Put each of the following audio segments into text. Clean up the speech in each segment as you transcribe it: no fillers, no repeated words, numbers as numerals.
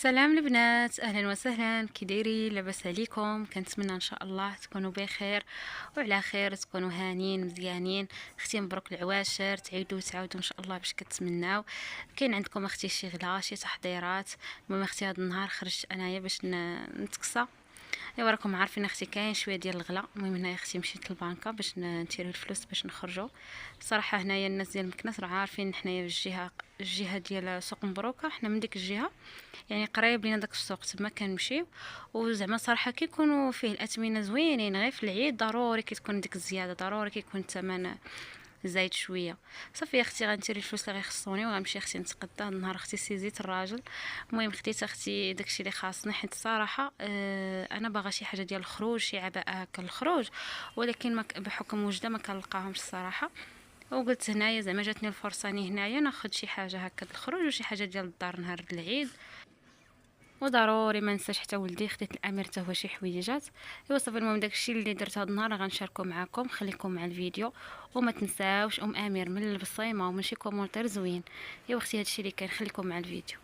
سلام البنات، اهلا وسهلا. كي دايرين؟ لاباس عليكم؟ كنتمنى ان شاء الله تكونوا بخير وعلى خير، تكونوا هانين مزيانين. اختي مبروك العواشر، تعيدوا وتعاودوا ان شاء الله باش كتمناو. كاين عندكم اختي شي غلا، شي تحضيرات؟ المهم اختي هذا النهار خرجت انايا باش نتكسى. ايوا راكم عارفين اختي كاين شويه ديال الغلا. المهم هنايا اختي مشيت للبنكه باش نشري الفلوس باش نخرجوا. صراحه هنايا الناس ديال مكناس راه عارفين حنايا في الجهه ديال سوق مبروكه، حنا من ديك الجهه، يعني قريب لينا داك السوق تما كنمشيو. وزعما صراحه كيكونوا فيه الاثمنه زوينين، غير في العيد ضروري كتكون ديك الزياده، ضروري كيكون الثمن زايد شويه. صافي يا اختي غنشري الفلوس اللي غيخصوني وغنمشي اختي نتقدى. هاد النهار اختي سيزيت الراجل. المهم خديت اختي داكشي اللي خاصني، حيت الصراحه انا باغا شي حاجه ديال الخروج، شي عباءه هكا الخروج، ولكن ما بحكم وجده ما كنلقاهمش الصراحه. وقلت هنايا زعما جاتني الفرصه ني هنايا ناخذ شي حاجه هكا الخروج وشي حاجه ديال الدار نهار العيد. وضروري ما ننساش حتى ولدي، خديت الامير حتى هو شي حويجات. ايوا صافي، المهم داكشي اللي درت هذا النهار غنشاركو معكم، خليكم مع الفيديو. وما تنساوش امير من البصيمه ومن شي كومونتير زوين. ايوا اختي هادشي اللي كان، خليكم مع الفيديو.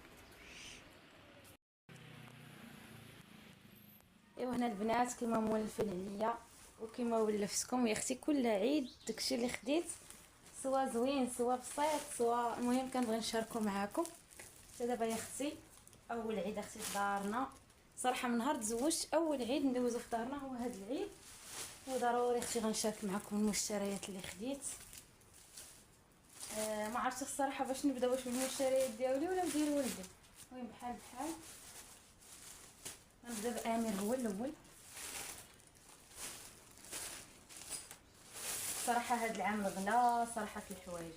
ايوا هنا البنات كيما مولفين عليا وكيما ولفتكم يا اختي، كل عيد داكشي اللي خديت سوا زوين سوا بسيط سوا، المهم كنبغي نشاركو معاكم. دابا يا اختي اول عيد اختي في دارنا، صراحه من نهار تزوجت اول عيد ندوزو في دارنا هو هذا العيد. وضروري اختي غنشارك معكم المشتريات اللي خديت. ما عرفتش الصراحه باش نبدا، واش بالمشتريات ديالي ولا ديال ولدي. المهم بحال بحال غنبدا بامير هو الاول. صراحه هاد العام غلا صراحه في الحوايج،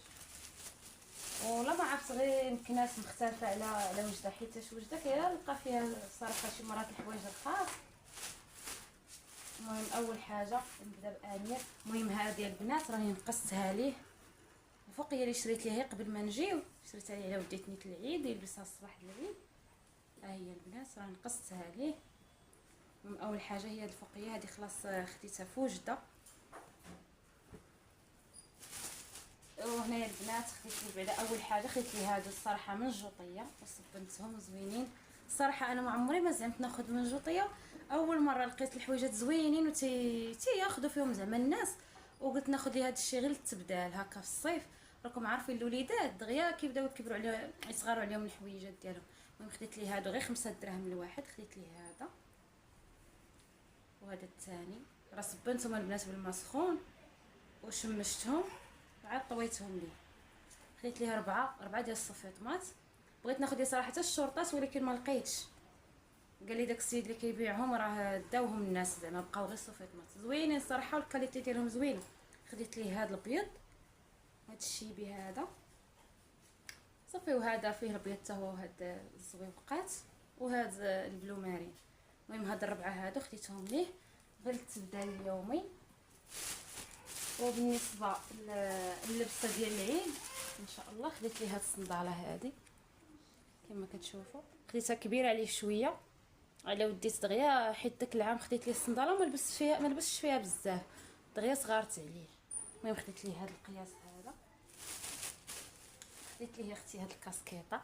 ولا ما عرفت، غير يمكن ناس مختلفه على وجده، حيت وجده كيلقى فيها صراحه شي مرات الحوايج رخاص. المهم اول حاجه نبدا بامير. المهم هذه البنات راني نقصتها ليه الفوقيه اللي شريت ليه قبل ما نجيو، شريتها ليه على وديت نيت العيد يلبسها الصباح العيد. ها هي البنات راني نقصتها ليه. المهم اول حاجه هي الفوقيه هذه، خلاص خديتها في وجده. وهنايا البنات خديت لي بعدا اول حاجه خديت لي هادو الصراحه من جوطيه وصبنتهم زوينين. الصراحه انا ما عمري ما زعمت ناخذ من جوطيه، اول مره لقيت الحويجات زوينين ياخذوا فيهم زعما الناس، وقلت ناخذ لي هذا الشيء غير للتبدال هكا في الصيف. راكم عارفين الوليدات دغيا كيبداو يكبروا على يصغروا عليهم الحويجات ديالهم. المهم خديت لي هادو غير 5 دراهم الواحد، خديت لي هذا وهذا الثاني. راه صبنتهم البنات بالماء سخون وشمشتهم وعاد طويتهم ليه. خديت ليه ربعه ديال الصفيطمات. بغيت ناخذ ليه صراحه الشرطات ولكن ما لقيتش. قال لي داك السيد اللي كيبيعهم راه داوهم الناس، زعما بقاو غير الصفيطمات زوينين الصراحه والكاليتي ديالهم زوينه. خديت ليه هذا الابيض، هذا الشيبي هذا صافي، وهذا فيه الابيض حتى هو، وهذا الزويبقات وهذا البلو مارين. المهم هاد الربعه هادو خديتهم ليه غير للتبدال اليومي. وبالنسبه للبسه ديال العيد ان شاء الله خديت لي هاد الصنداله هذه كما كتشوفوا، خديتها كبيره عليه شويه على وديت دغيا، حيت داك العام خديت ليه الصنداله ما لبستش فيها بزاف، دغيا صغارت عليه. المهم خديت ليه هاد القياس هذا. خديت ليه اختي هاد الكاسكيطه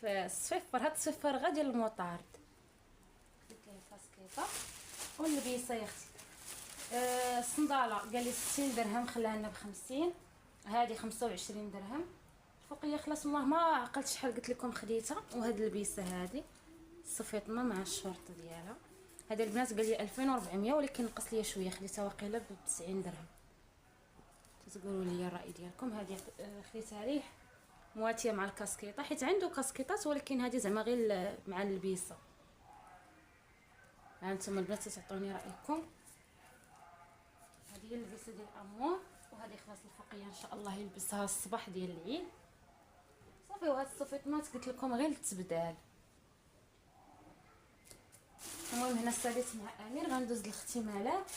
في الصفر، هاد الصفر غا ديال المطارد. خديت ليه الكاسكيطه واللبيسه يا اختي. الصنداله قال لي 60 درهم، خلاها لنا ب50. هذه 25 درهم. الفوقيه خلاص والله ما عقلت شحال قلت لكم خديتها. وهاد اللبيسه هذه الصفيطمه مع الشورطه ديالها، هذا البنات قال لي 2400 ولكن نقص لي شويه، خديتها واقيلا ب 90 درهم. تقولوا لي الراي ديالكم. هذه خديتها ليه مواتيه مع الكاسكيطه، حيت عنده كاسكيطات ولكن هذه زعما غير مع اللبيسه. ها انتم البنات تعطوني رايكم. هذه هي اللبسه ديال امور، وهذه خلاص الفوقيه ان شاء الله يلبسها الصباح ديال العيد. صافي، وهاد الصفيطمات قلت لكم غير للتبدال. المهم هنا ساليت مع امير غندوز للاختمالات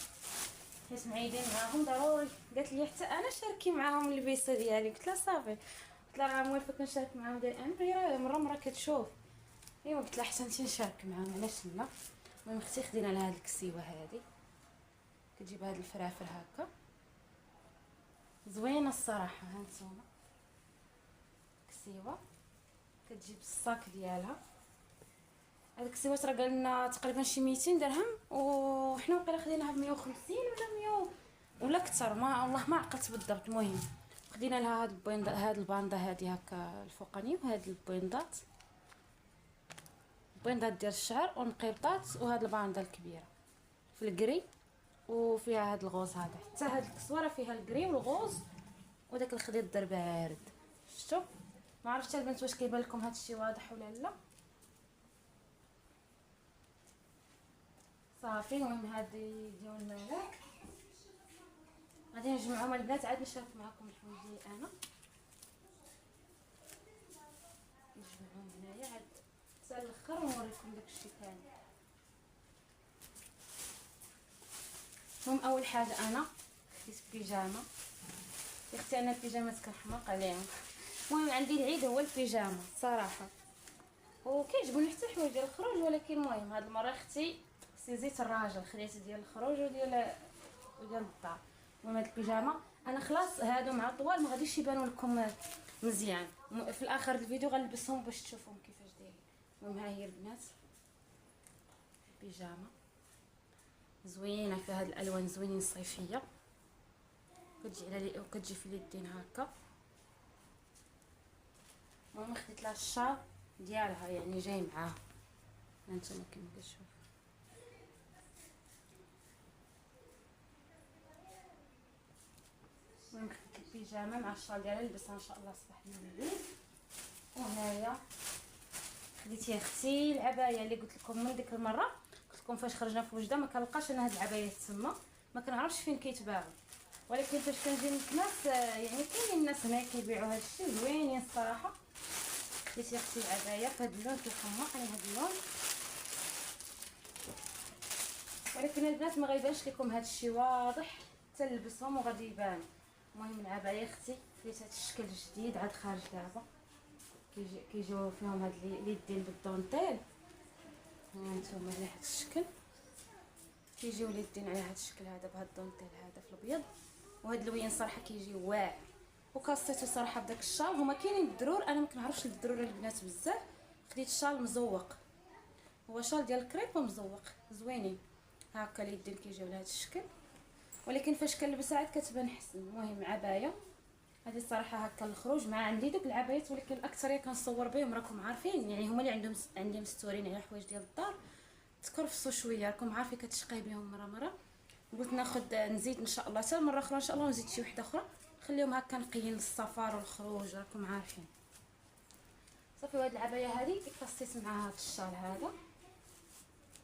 حيت معيدين معاهم ضروري. قالت لي حتى انا شاركي معاهم اللبسه ديالي، قلت لها صافي، قلت لها راه موالفه كنشارك معاهم ديال امير، راه مره كتشوف. ايوا قلت لها حتى انت نشارك معاهم علاش لا. المهم اختي خدينا لها هاد الكسيوه هذه، كتجيب هاد الفرافر هكا زوينه الصراحه. ها نتوما كسيوه كتجي بالصاك ديالها. هذاك السيوات راه قالنا تقريبا شي 200 درهم، وحنا وقيلا خديناها ب 150 ولا 100 ولا اكثر، ما والله ما عقلت بالضبط. المهم خدينا لها هاد البينض، هاد الباندا هادي هكا الفوقانيه، وهاد البينضات ديال الشعر ونقيبطات، وهاد الباندا الكبيره في الكري، وفيها هاد الغوز هذا. حتى هاد الكسوره فيها الكري والغوز وداك الخدير الدر بارد. شفتوا؟ ما عرفتش البنات واش كيبان لكم هاد الشيء واضح ولا لا. صافي. المهم هادي ديال الملاك غادي نجمعهم البنات، عاد نشارك معكم الحوايج ديالي انا. نجمعهم هنايا عاد حتى الاخر ونوريكم داكشي ثاني. المهم اول حاجه انا خديت بيجامه. اختي انا البيجامات كنحماق عليهم. المهم عندي العيد هو البيجامه صراحه، وكيعجبوني حتى الحوايج ديال الخروج، ولكن المهم هاد المره اختي سيزيت الراجل، خديت ديال الخروج وديال الدار. المهم هاد البيجامه انا خلاص هادو مع الطوال ما غاديش يبانوا لكم مزيان، في الاخر الفيديو غنلبسهم باش تشوفوهم كيفاش دايرين. المهم ها هي البنات بيجامه زوينه فيها هاد الالوان زوينين صيفيه، كتجي في اليدين هكا. المهم خديت لها الشال ديالها يعني جاي معاها، هانتوما كيما كتشوفوا. المهم خديت البيجامه مع الشال ديالها نلبسها ان شاء الله صباح الليل. وهنايا خديت يا اختي العبايه اللي قلت لكم من ديك المره، قلت لكم فاش خرجنا في وجده ما كنلقاش انا هاد العبايات تما، ما كنعرفش فين كيتباعوا، ولكن فاش كنجي للناس يعني كاينين الناس هنا كيبيعوا هاد الشيء زوينين الصراحه. خديت يا اختي العبايه في هاد اللون كيحمقني هاد اللون، ولكن البنات ما غيبانش لكم هاد الشيء واضح حتى نلبسهم وغادي يبان. المهم العبايه اختي خديت هاد الشكل جديد عاد خارج دابا، كيجيو فيهم هاد اليدين بالدونتيل. هانتوما على هاد الشكل كيجيو اليدين على هاد الشكل هذا بهاد الدونتيل هذا في الابيض، وهاد اللوين صراحه كيجي واعر. وكاصيتو صراحه بداك الشال، هما كاينين بالدرور انا ما كنعرفش الدرور البنات بزاف. خديت شال مزوق، هو شال ديال الكريب مزوق زوينين هكا، اليدين كيجيو لهاد الشكل، ولكن فاش كنلبسها عاد كتبان حسن. المهم عبايه هذه الصراحه هكا الخروج مع عندي دوك العبايات، ولكن الاكثريه كنصور بهم راكم عارفين، يعني هما اللي عندي مستورين على حوايج ديال الدار تكرفصوا شويه، راكم عارفين كتشقي بهم مره. قلت ناخذ نزيد ان شاء الله حتى المره اخرى ان شاء الله نزيد شي وحده اخرى نخليهم هكا نقيين للسفر والخروج راكم عارفين. صافي. وهاد العبايه هذه قصيت معها هاد الشال هذا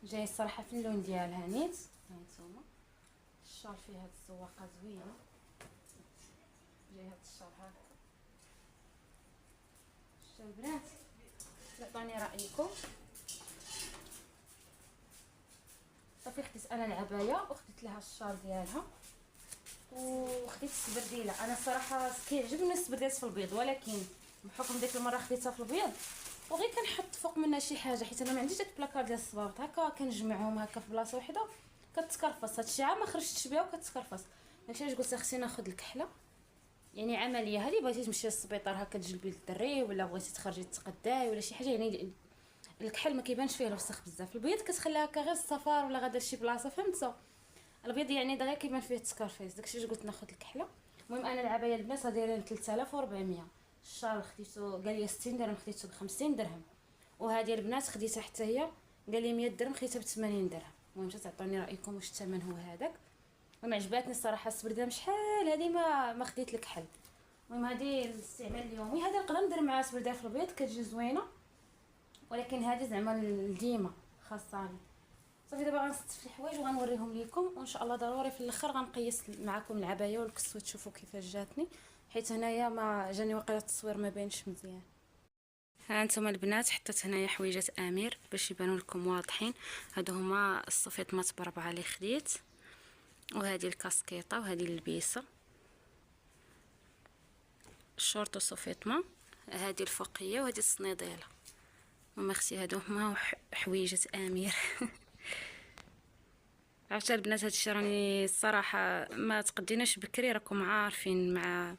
جاي الصراحه في اللون ديالها نيت. هانتوما الشال فيه هاد الزواقه زوينه، جاي هاد الشال هكا. شفتوا البنات؟ عطوني رايكم. صافي خديت انا العبايه وخديت لها الشال ديالها وخديت السبرديله. انا الصراحه كيعجبني السبرديلات في البيض، ولكن بحكم ديك المره خديتها في البيض وغير كنحط فوق منها شي حاجه، حيت انا ما عنديش داك البلاكار ديال الصباط هكا كنجمعهم هكا في بلاصه وحده كتكرفص. هادشي عام ما خرجتش بها وكتكرفص، داكشي علاش قلت اختي ناخذ الكحله، يعني عمليه. هذه بغيتي تمشي للسبيطار هكا تجلبي للدري، ولا بغيتي تخرجي تتغداي ولا شي حاجه، يعني الكحل ما كيبانش فيه الوسخ بزاف. البيض كتخليها هكا غير السفر ولا غادا لشي بلاصه، فهمتوا؟ البيض يعني دغيا كيبان فيه التكرفيس، داكشي علاش قلت ناخذ الكحله. المهم انا العبايه البنات دايرين 3400، الشال خديته قال لي 60 درهم خديته ب 50 درهم، وهذه البنات خديتها حتى هي قال لي 100 درهم خديتها ب 80 درهم. المهم تعطوني رايكم واش الثمن هو هذاك. المهم عجباتني الصراحه السبرده شحال هذه ما خديت الكحل. المهم هذه الاستعمال اليومي، هذا نقدر ندير معها سبرده في البيض كتجي زوينه، ولكن هذه زعما ديما خاصاني. صافي دابا غنستف الحوايج وغنوريهم لكم، وان شاء الله ضروري في الاخر غنقيس معكم العبايه والكسوه تشوفوا كيفاش جاتني، حيت هنايا ما جاني واقيلا التصوير ما باينش مزيان. ها انتما البنات حطيت هنايا حويجات امير باش يبانوا لكم واضحين. هادو هما الصفيطمات بربعه اللي خديت، وهذه الكاسكيطه، وهذه اللبيسه الشورت وصفيطمه، هذه الفوقيه، وهذه الصنيديله. ماما اختي هادو هما حويجات امير. عرفت البنات هادشي راني الصراحه ما تقديناش بكري، راكم عارفين مع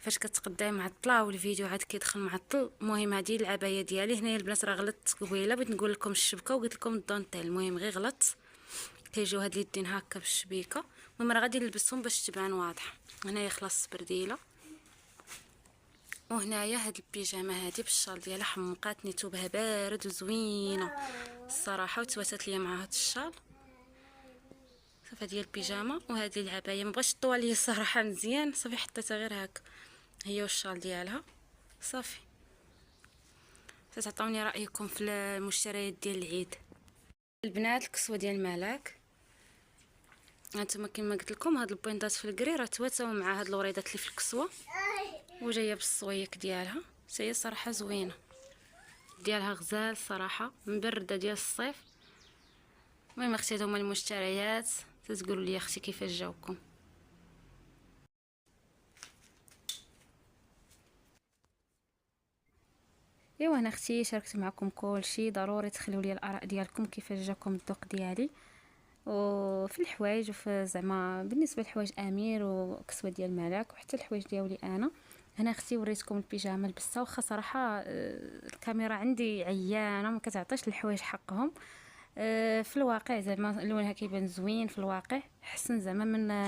فاش كتقداي معطله والفيديو عاد كيدخل معطل. المهم هذه العبايه ديالي هنايا البنات، راه غلطت قبيله بغيت نقول لكم الشبكه وقلت لكم الدونتيل، المهم غير غلط. كيجيو هاد اليدين هكا بالشبيكه. المهم راه غادي نلبسهم باش تبان واضحه. هنايا خلاص السبرديله، وهنايا هاد البيجامه هادي بالشال ديالها حمقاتني، ثوبها بارد وزوينه الصراحه، وتواتت ليا مع هاد الشال. صافي ديال البيجامه وهذه العبايه ما بغيتش طوال ليا الصراحه مزيان، صافي حطيتها غير هكا هي والشال ديالها. صافي تعطوني رايكم في المشتريات ديال العيد. البنات الكسوه ديال الملاك هانتوما كما قلت لكم، هاد البوينطات في الكري راه تواتاو مع هاد الوريدات اللي في الكسوه، وجايه بالصويك ديالها. هي صراحه زوينه ديالها غزال الصراحه، مبرده ديال الصيف. المهم اختي هما المشتريات، تقولوا لي اختي كيفاش جاوكم. ايوا انا اختي شاركت معكم كل شيء، ضروري تخليو لي الاراء ديالكم كيفاش جاكم الذوق ديالي وفي الحوايج، وفي زعما بالنسبه للحوايج امير وكسوه ديال ملاك، وحتى الحوايج ديالي انا. هنا اختي وريتكم البيجامه لبستها، واخا صراحه الكاميرا عندي عيانه ما كتعطيش الحوايج حقهم. في الواقع زعما لونها كيبان زوين في الواقع، حسن زعما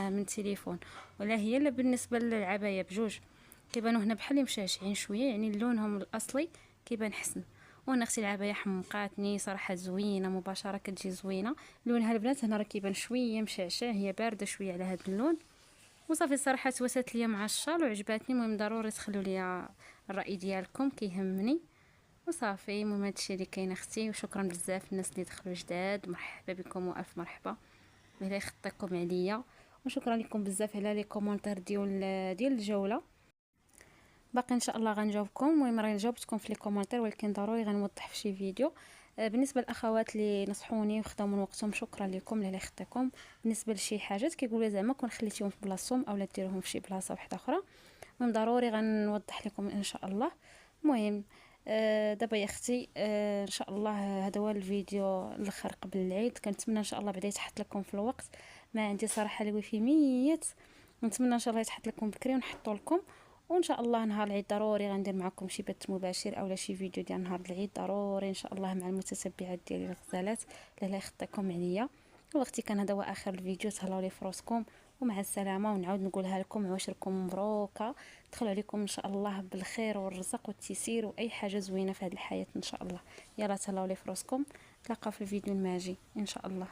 من التليفون، ولا هي لا بالنسبه للعبايه بجوج كيبانوا هنا بحال مشاشعين شويه، يعني لونهم الاصلي كيبان حسن. وانا اختي العبايه حمقاتني صراحه زوينه مباشره، كتجي زوينه. لونها البنات هنا راه كيبان شويه مشعشع، هي بارده شويه على هذا اللون. وصافي الصراحه توسات ليا مع الشال وعجباتني. المهم ضروري تخلوا لي الراي ديالكم كيهمني. وصافي المهم هادشي اللي كاين اختي، وشكرا بزاف الناس اللي دخلوا جداد، مرحبا بكم والف مرحبا، الله يخطيكم عليا. وشكرا لكم بزاف على لي كومونتير ديال الجوله. باقي ان شاء الله غنجاوبكم. المهم راني جاوبتكم في لي كومونتير، ولكن ضروري غنوضح في شي فيديو. بالنسبه للاخوات اللي نصحوني وخداو من وقتهم، شكرا لكم الله يخطيكم. بالنسبه لشي حاجات كيقولوا زعما كون خليتيهم في بلاصتهم اولا ديروهم في شي بلاصه واحده اخرى، المهم ضروري غنوضح لكم ان شاء الله. المهم دابا يا اختي ان شاء الله هذا هو الفيديو الاخر قبل العيد. كنتمنى ان شاء الله بعدا يتحط لكم في الوقت، ما عندي صراحه الويفي ميت، نتمنى ان شاء الله يتحط لكم بكري ونحطوا لكم. وان شاء الله نهار العيد ضروري غندير معكم شي بث مباشر اولا شي فيديو ديال نهار العيد ضروري ان شاء الله مع المتتبعات ديالي الغزالات، الله يخطيكم عليا. واختي كان هذا هو اخر الفيديو، تهلاو لي فراسكم ومع السلامه. ونعاود نقولها لكم عواشركم مبروكه، دخلوا عليكم ان شاء الله بالخير والرزق والتيسير واي حاجه زوينه في هذه الحياه ان شاء الله. يلا تهلاو لي فراسكم، نتلاقاو في الفيديو الماجي ان شاء الله.